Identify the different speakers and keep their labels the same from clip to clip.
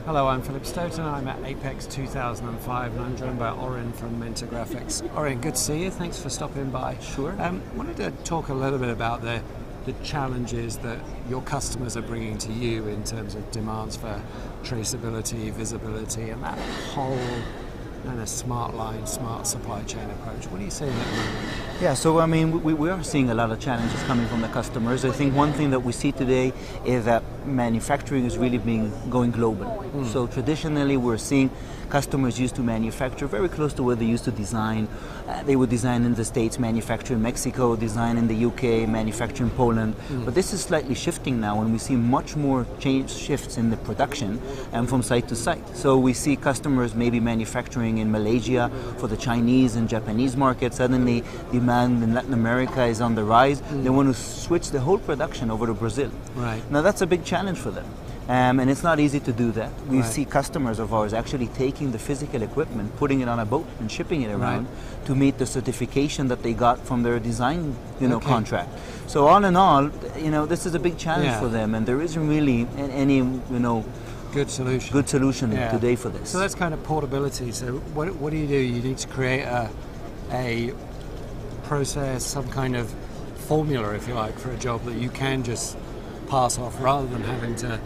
Speaker 1: Hello, I'm Philip Stoten. I'm at Apex 2005 and I'm joined by Oren from Mentor Graphics. Oren, good to see you. Thanks for stopping by.
Speaker 2: Sure.
Speaker 1: Wanted to talk a little bit about the challenges that your customers are bringing to you in terms of demands for traceability, visibility, and that whole kind of smart line, smart supply chain approach. What are you seeing at the moment?
Speaker 2: Yeah, so I mean, we are seeing a lot of challenges coming from the customers. I think one thing that we see today is that manufacturing is really going global. So traditionally we're seeing customers used to manufacture very close to where they used to design. They would design in the States, manufacture in Mexico, design in the UK, manufacture in Poland. But this is slightly shifting now, and we see much more shifts in the production and from site to site. So we see customers maybe manufacturing in Malaysia for the Chinese and Japanese market. Suddenly demand in Latin America is on the rise. They want to switch the whole production over to Brazil.
Speaker 1: Right.
Speaker 2: Now that's a big challenge for them. And it's not easy to do that. We see customers of ours actually taking the physical equipment, putting it on a boat and shipping it around to meet the certification that they got from their design, contract. So all in all, this is a big challenge for them, and there isn't really any,
Speaker 1: good solution
Speaker 2: today for this.
Speaker 1: So that's kind of portability. So what do? You need to create a process, some kind of formula, if you like, for a job that you can just pass off rather than having to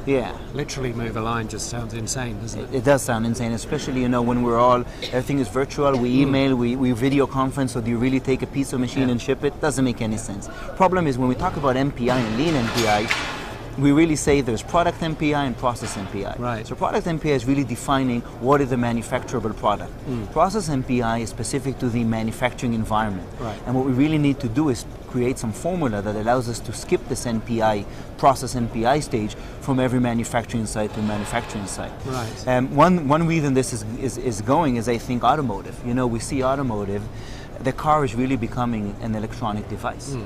Speaker 1: literally move a line. Just sounds insane, doesn't it?
Speaker 2: It does sound insane, especially when everything is virtual, we email, we video conference, so do you really take a piece of machine and ship it? Doesn't make any sense. Problem is when we talk about MPI and lean MPI, we really say there's product MPI and process MPI.
Speaker 1: Right.
Speaker 2: So product MPI is really defining what is the manufacturable product. Process MPI is specific to the manufacturing environment.
Speaker 1: Right.
Speaker 2: And what we really need to do is create some formula that allows us to skip this MPI, process MPI stage from every manufacturing site to manufacturing site.
Speaker 1: Right.
Speaker 2: One reason this is going is, I think, automotive. We see automotive, the car is really becoming an electronic device.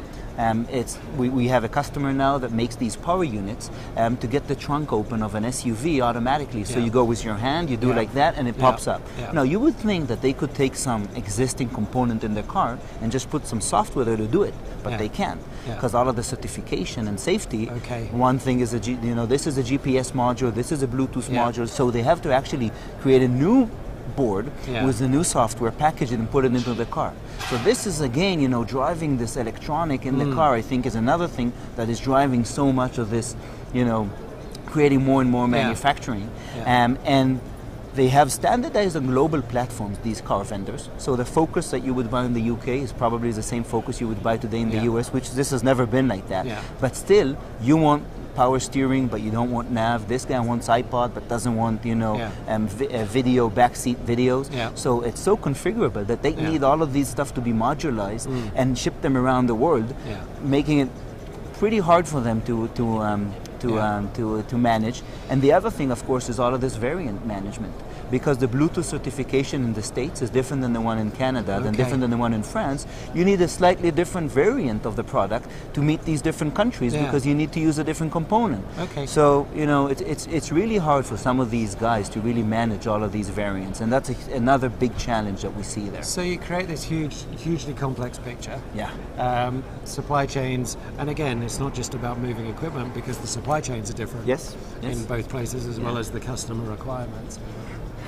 Speaker 2: We have a customer now that makes these power units to get the trunk open of an SUV automatically. So you go with your hand, you do like that, and it pops up. Now you would think that they could take some existing component in their car and just put some software there to do it, but they can't, because all of the certification and safety. One thing is this is a GPS module, this is a Bluetooth module, so they have to actually create a new board with the new software, package it and put it into the car. So this is again, driving this electronic in the car, I think, is another thing that is driving so much of this, creating more and more manufacturing. And they have standardized on global platforms, these car vendors. So the focus that you would buy in the UK is probably the same focus you would buy today in the US, which this has never been like that. But still, you want power steering, but you don't want nav. This guy wants iPod, but doesn't want, video, backseat videos. So it's so configurable that they need all of these stuff to be modularized and ship them around the world, making it pretty hard for them to manage. And the other thing, of course, is all of this variant management. Because the Bluetooth certification in the States is different than the one in Canada, then different than the one in France. You need a slightly different variant of the product to meet these different countries because you need to use a different component. So, it's really hard for some of these guys to really manage all of these variants, and that's another big challenge that we see there.
Speaker 1: So you create this hugely complex picture. Supply chains, and again, it's not just about moving equipment because the supply chains are different in both places as well as the customer requirements.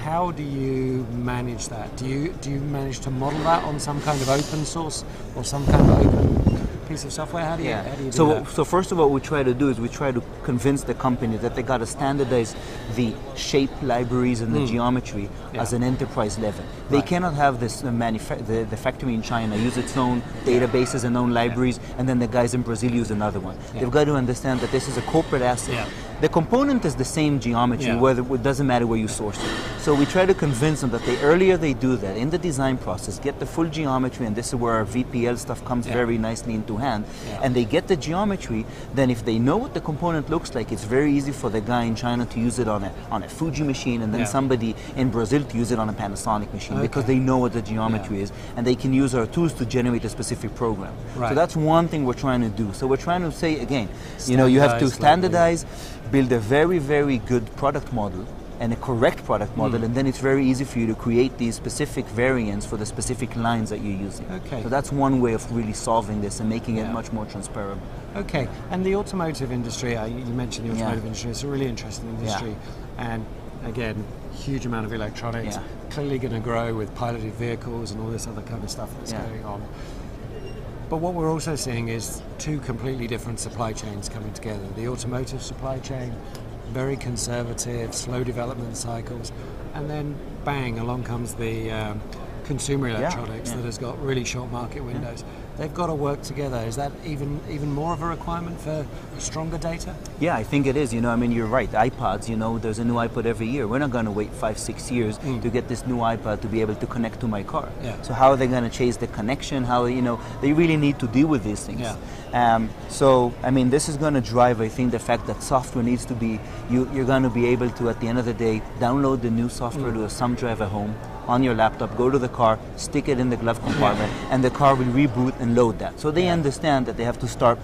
Speaker 1: How do you manage that? Do you manage to model that on some kind of open source or some kind of open piece of software? How do you do that?
Speaker 2: So first of all, what we try to do is we try to convince the company that they got to standardize the shape libraries and the geometry as an enterprise level. They cannot have this the factory in China use its own databases and own libraries, and then the guys in Brazil use another one. They've got to understand that this is a corporate asset. The component is the same geometry, whether it doesn't matter where you source it. So we try to convince them that the earlier they do that in the design process, get the full geometry, and this is where our VPL stuff comes very nicely into hand, and they get the geometry, then if they know what the component looks like, it's very easy for the guy in China to use it on a Fuji machine, and then somebody in Brazil to use it on a Panasonic machine, because they know what the geometry is, and they can use our tools to generate a specific program. So that's one thing we're trying to do. So we're trying to say, again, you have to standardize, build a very, very good product model and a correct product model, and then it's very easy for you to create these specific variants for the specific lines that you're using. So that's one way of really solving this and making it much more transparent.
Speaker 1: And the automotive industry, you mentioned the automotive industry, it's a really interesting industry, and again, huge amount of electronics, clearly going to grow with piloted vehicles and all this other kind of stuff that's going on. But what we're also seeing is two completely different supply chains coming together. The automotive supply chain, very conservative, slow development cycles, and then bang, along comes the consumer electronics that has got really short market windows. They've got to work together. Is that even more of a requirement for stronger data?
Speaker 2: Yeah, I think it is. I mean, you're right. iPods, there's a new iPod every year. We're not going to wait 5-6 years to get this new iPod to be able to connect to my car. So how are they going to chase the connection? How, they really need to deal with these things. So, I mean, this is going to drive, I think, the fact that software needs to be, you're going to be able to, at the end of the day, download the new software to a thumb drive at home, on your laptop, go to the car, stick it in the glove compartment, and the car will reboot and load that. So they understand that they have to start,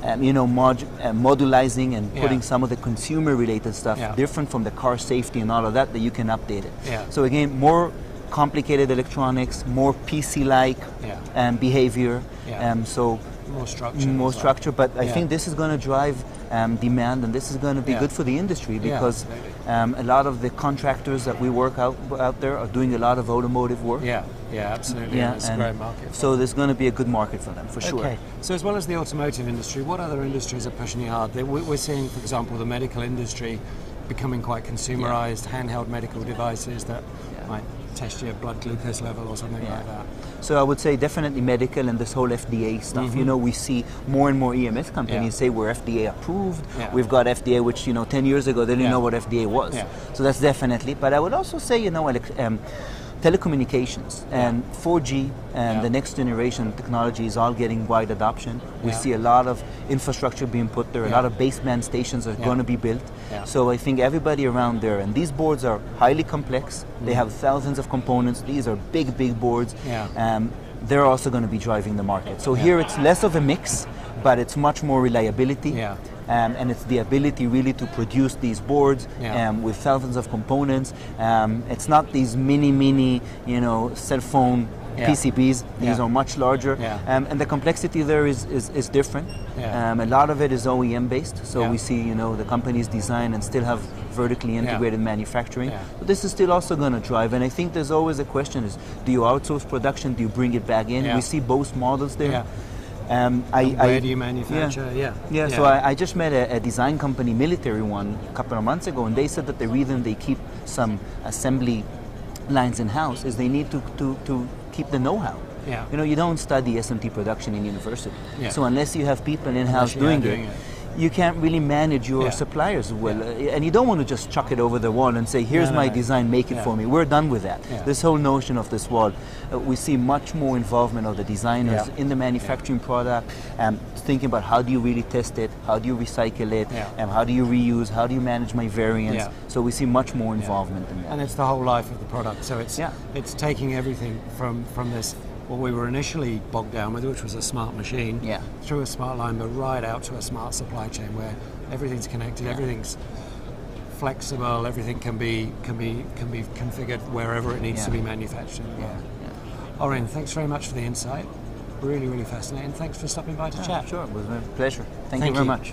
Speaker 2: modularizing and putting some of the consumer-related stuff different from the car safety and all of that you can update it. So again, more complicated electronics, more PC-like behavior. So more structure. But I think this is going to drive demand, and this is going to be good for the industry because a lot of the contractors that we work out there are doing a lot of automotive work.
Speaker 1: Absolutely. It's a great market.
Speaker 2: So there's going to be a good market for them, for sure.
Speaker 1: Okay. So as well as the automotive industry, what other industries are pushing it hard? We're seeing, for example, the medical industry becoming quite consumerized, handheld medical devices that might test your blood glucose level or something like that.
Speaker 2: So I would say definitely medical and this whole FDA stuff. We see more and more EMS companies say we're FDA approved. We've got FDA, which 10 years ago they didn't know what FDA was. So that's definitely. But I would also say telecommunications and 4G and the next generation technology is all getting wide adoption. We see a lot of infrastructure being put there, a lot of baseband stations are going to be built. So I think everybody around there, and these boards are highly complex, they have thousands of components, these are big boards, they're also going to be driving the market. So here it's less of a mix, but it's much more reliability. And it's the ability really to produce these boards with thousands of components. It's not these mini, cell phone PCBs. These are much larger. And the complexity there is different. A lot of it is OEM based. So we see, the companies design and still have vertically integrated manufacturing. But this is still also going to drive. And I think there's always a question is, do you outsource production? Do you bring it back in? We see both models there.
Speaker 1: Where do you manufacture?
Speaker 2: So I just met a design company, military one, a couple of months ago, and they said that the reason they keep some assembly lines in-house is they need to keep the know-how. You don't study SMT production in university. So unless you have people in-house doing it, you can't really manage your suppliers well. And you don't want to just chuck it over the wall and say, here's my design, make it for me. We're done with that. This whole notion of this wall, we see much more involvement of the designers in the manufacturing product, thinking about how do you really test it, how do you recycle it, how do you reuse, how do you manage my variants. So we see much more involvement in that.
Speaker 1: And it's the whole life of the product. So it's taking everything from this, what we were initially bogged down with, which was a smart machine, through a smart line, but right out to a smart supply chain where everything's connected, everything's flexible, everything can be configured wherever it needs to be manufactured. Oren, thanks very much for the insight. Really, really fascinating. Thanks for stopping by to chat.
Speaker 2: Sure, it was a pleasure. Thank you very much.